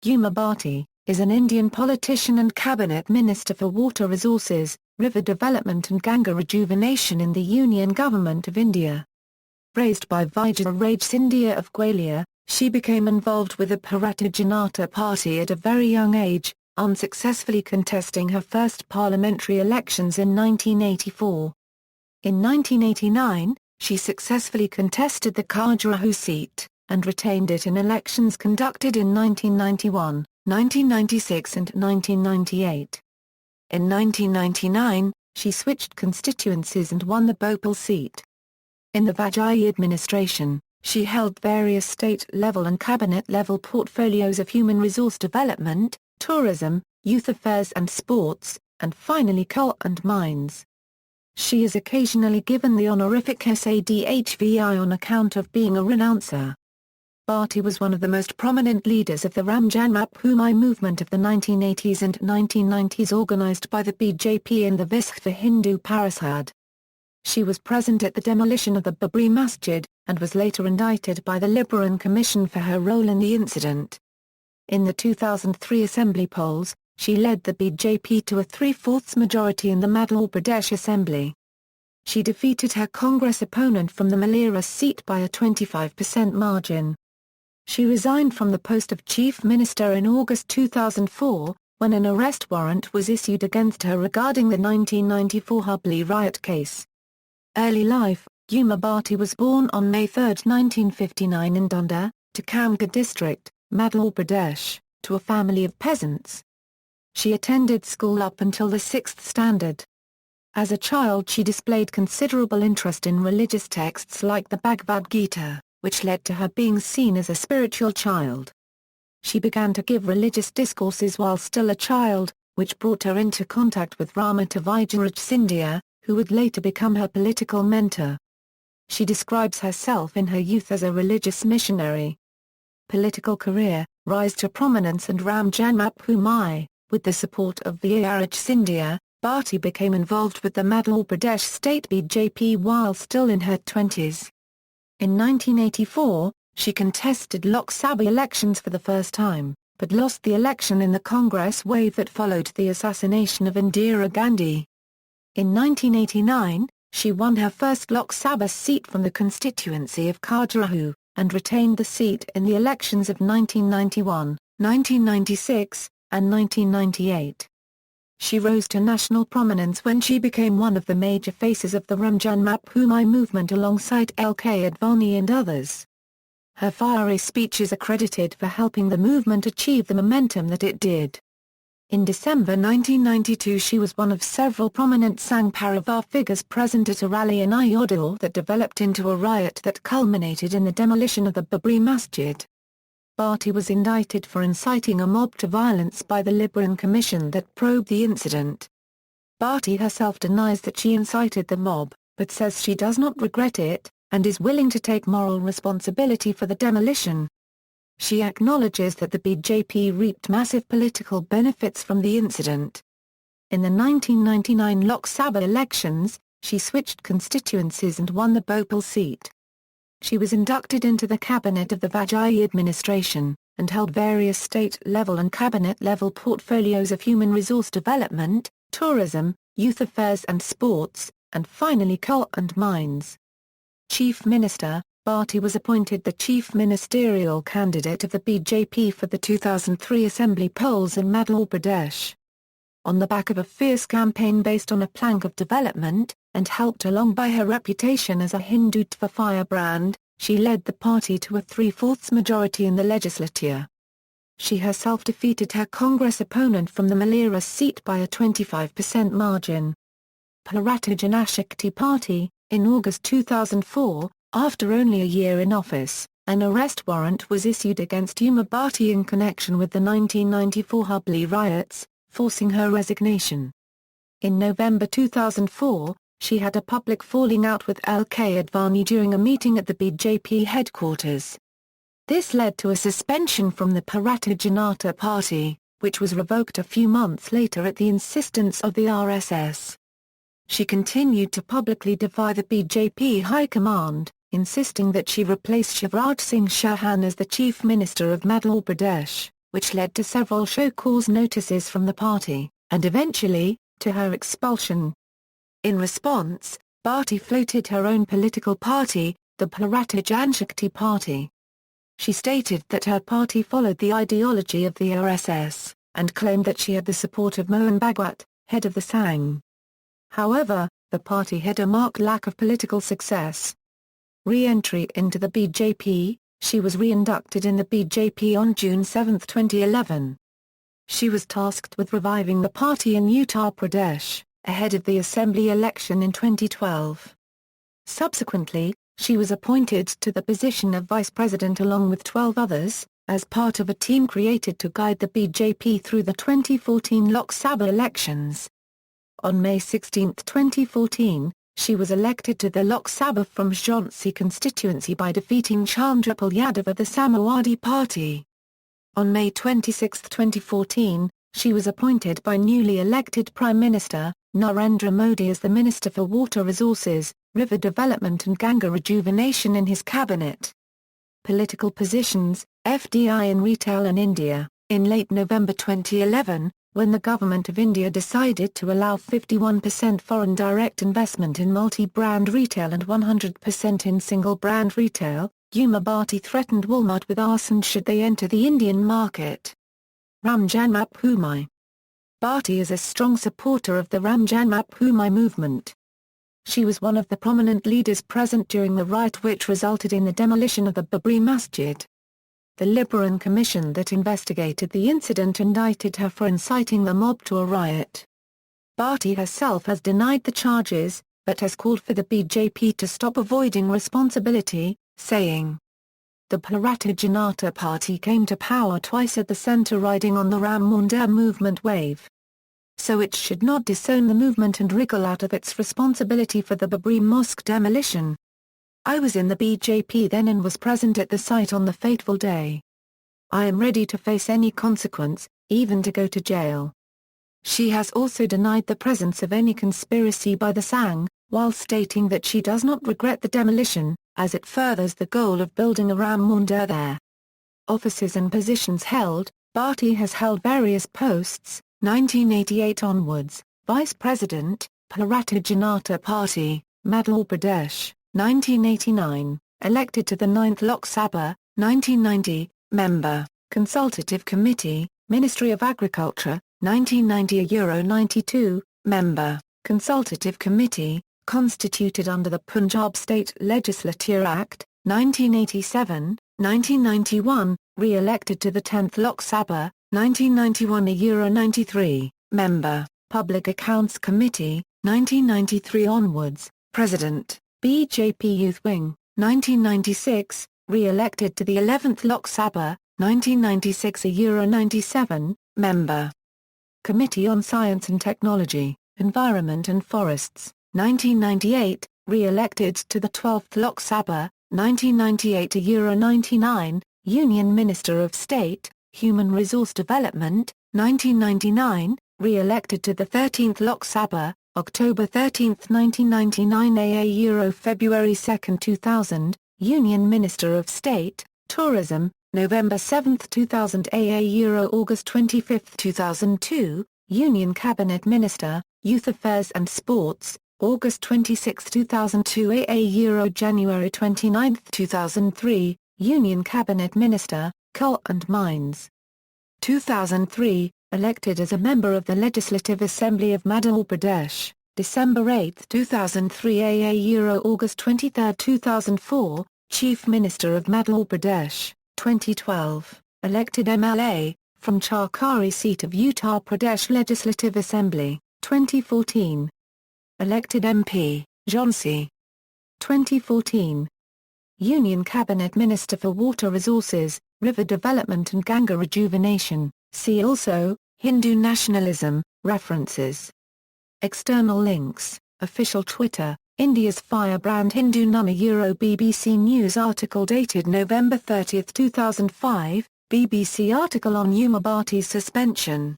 Uma Bharti, is an Indian politician and cabinet minister for water resources, river development and Ganga rejuvenation in the Union Government of India. Raised by Vijaya Raje Scindia of Gwalior, she became involved with the Bharatiya Janata Party at a very young age, unsuccessfully contesting her first parliamentary elections in 1984. In 1989, she successfully contested the Khajuraho seat, and retained it in elections conducted in 1991, 1996 and 1998. In 1999, she switched constituencies and won the Bhopal seat. In the Vajpayee Administration, she held various state-level and cabinet-level portfolios of human resource development, tourism, youth affairs and sports, and finally coal and mines. She is occasionally given the honorific sadhvi on account of being a renouncer. Bharti was one of the most prominent leaders of the Raje Janata movement of the 1980s and 1990s organized by the BJP in the Visva Hindu Parishad. She was present at the demolition of the Babri Masjid, and was later indicted by the Liberal Commission for her role in the incident. In the 2003 Assembly polls, she led the BJP to a 3/4 majority in the Madhya Pradesh Assembly. She defeated her Congress opponent from the Malera seat by a 25% margin. She resigned from the post of Chief Minister in August 2004, when an arrest warrant was issued against her regarding the 1994 Hubli riot case. Early life: Uma Bharti was born on May 3, 1959 in Dunda, Ganga district, Madhya Pradesh, to a family of peasants. She attended school up until the 6th standard. As a child she displayed considerable interest in religious texts like the Bhagavad Gita, which led to her being seen as a spiritual child. She began to give religious discourses while still a child, which brought her into contact with Vijaya Raje Scindia, who would later become her political mentor. She describes herself in her youth as a religious missionary. Political career: rise to prominence and Raje Janata. With the support of Vijaya Raje Scindia, Bharti became involved with the Madhya Pradesh state BJP while still in her 20s. In 1984, she contested Lok Sabha elections for the first time, but lost the election in the Congress wave that followed the assassination of Indira Gandhi. In 1989, she won her first Lok Sabha seat from the constituency of Khajuraho, and retained the seat in the elections of 1991, 1996, and 1998. She rose to national prominence when she became one of the major faces of the Raje Janata movement alongside L.K. Advani and others. Her fiery speech is accredited for helping the movement achieve the momentum that it did. In December 1992 she was one of several prominent Sangh Parivar figures present at a rally in Ayodhya that developed into a riot that culminated in the demolition of the Babri Masjid. Bharti was indicted for inciting a mob to violence by the Liberal Commission that probed the incident. Bharti herself denies that she incited the mob, but says she does not regret it, and is willing to take moral responsibility for the demolition. She acknowledges that the BJP reaped massive political benefits from the incident. In the 1999 Lok Sabha elections, she switched constituencies and won the Bhopal seat. She was inducted into the cabinet of the Vajpayee Administration, and held various state-level and cabinet-level portfolios of human resource development, tourism, youth affairs and sports, and finally coal and mines. Chief Minister: Bharti was appointed the chief ministerial candidate of the BJP for the 2003 Assembly polls in Madhya Pradesh. On the back of a fierce campaign based on a plank of development, and helped along by her reputation as a Hindutva firebrand, she led the party to a 3/4 majority in the legislature. She herself defeated her Congress opponent from the Malera seat by a 25% margin. Bharatiya Janata Party: in August 2004, after only a year in office, an arrest warrant was issued against Uma Bharti in connection with the 1994 Hubli riots, forcing her resignation. In November 2004, she had a public falling out with L.K. Advani during a meeting at the BJP headquarters. This led to a suspension from the Bharatiya Janata Party, which was revoked a few months later at the insistence of the RSS. She continued to publicly defy the BJP High Command, insisting that she replace Shivraj Singh Chauhan as the Chief Minister of Madhya Pradesh. which led to several show-cause notices from the party, and eventually, to her expulsion. In response, Bharti floated her own political party, the Bharatiya Janata Party. She stated that her party followed the ideology of the RSS, and claimed that she had the support of Mohan Bhagwat, head of the Sangh. However, the party had a marked lack of political success. Re-entry into the BJP, she was re-inducted in the BJP on June 7, 2011. She was tasked with reviving the party in Uttar Pradesh, ahead of the assembly election in 2012. Subsequently, she was appointed to the position of vice president along with 12 others, as part of a team created to guide the BJP through the 2014 Lok Sabha elections. On May 16, 2014, she was elected to the Lok Sabha from Jhansi constituency by defeating Chandrapal Yadav of the Samajwadi Party. On May 26, 2014, she was appointed by newly elected Prime Minister, Narendra Modi as the Minister for Water Resources, River Development and Ganga Rejuvenation in his cabinet. Political positions, FDI in retail in India. In late November 2011, when the Government of India decided to allow 51% foreign direct investment in multi-brand retail and 100% in single-brand retail, Bharti threatened Walmart with arson should they enter the Indian market. Ram Janmabhoomi. Bharti is a strong supporter of the Ram Janmabhoomi movement. She was one of the prominent leaders present during the riot which resulted in the demolition of the Babri Masjid. The Liberan Commission that investigated the incident indicted her for inciting the mob to a riot. Bharti herself has denied the charges, but has called for the BJP to stop avoiding responsibility, saying, "The Bharatiya Janata Party came to power twice at the centre riding on the Ram Mandir movement wave. So it should not disown the movement and wriggle out of its responsibility for the Babri Mosque demolition. I was in the BJP then and was present at the site on the fateful day. I am ready to face any consequence, even to go to jail." She has also denied the presence of any conspiracy by the Sangh, while stating that she does not regret the demolition, as it furthers the goal of building a Ram Mandir there. Offices and positions held. Bharti has held various posts, 1988 onwards, Vice President, Bharatiya Janata Party, Madhya Pradesh. 1989, elected to the 9th Lok Sabha, 1990, Member, Consultative Committee, Ministry of Agriculture, 1990–92, Member, Consultative Committee, constituted under the Punjab State Legislature Act, 1987, 1991, re-elected to the 10th Lok Sabha, 1991–93, Member, Public Accounts Committee, 1993 onwards, President. BJP Youth Wing, 1996, re-elected to the 11th Lok Sabha, 1996–97, Member. Committee on Science and Technology, Environment and Forests, 1998, re-elected to the 12th Lok Sabha, 1998–99, Union Minister of State, Human Resource Development, 1999, re-elected to the 13th Lok Sabha, October 13, 1999 AA February 2, 2000, Union Minister of State, Tourism, November 7, 2000 AA August 25, 2002, Union Cabinet Minister, Youth Affairs and Sports, August 26, 2002 AA January 29, 2003, Union Cabinet Minister, Coal and Mines. 2003, elected as a member of the Legislative Assembly of Madhya Pradesh, December 8, 2003 AA August 23, 2004, Chief Minister of Madhya Pradesh, 2012, elected MLA, from Charkari seat of Uttar Pradesh Legislative Assembly, 2014. Elected MP, Jhansi. 2014. Union Cabinet Minister for Water Resources, River Development and Ganga Rejuvenation. See also, Hindu nationalism, references. External links, official Twitter, India's firebrand Hindu Nunna BBC News article dated November 30, 2005, BBC article on Bharti's suspension.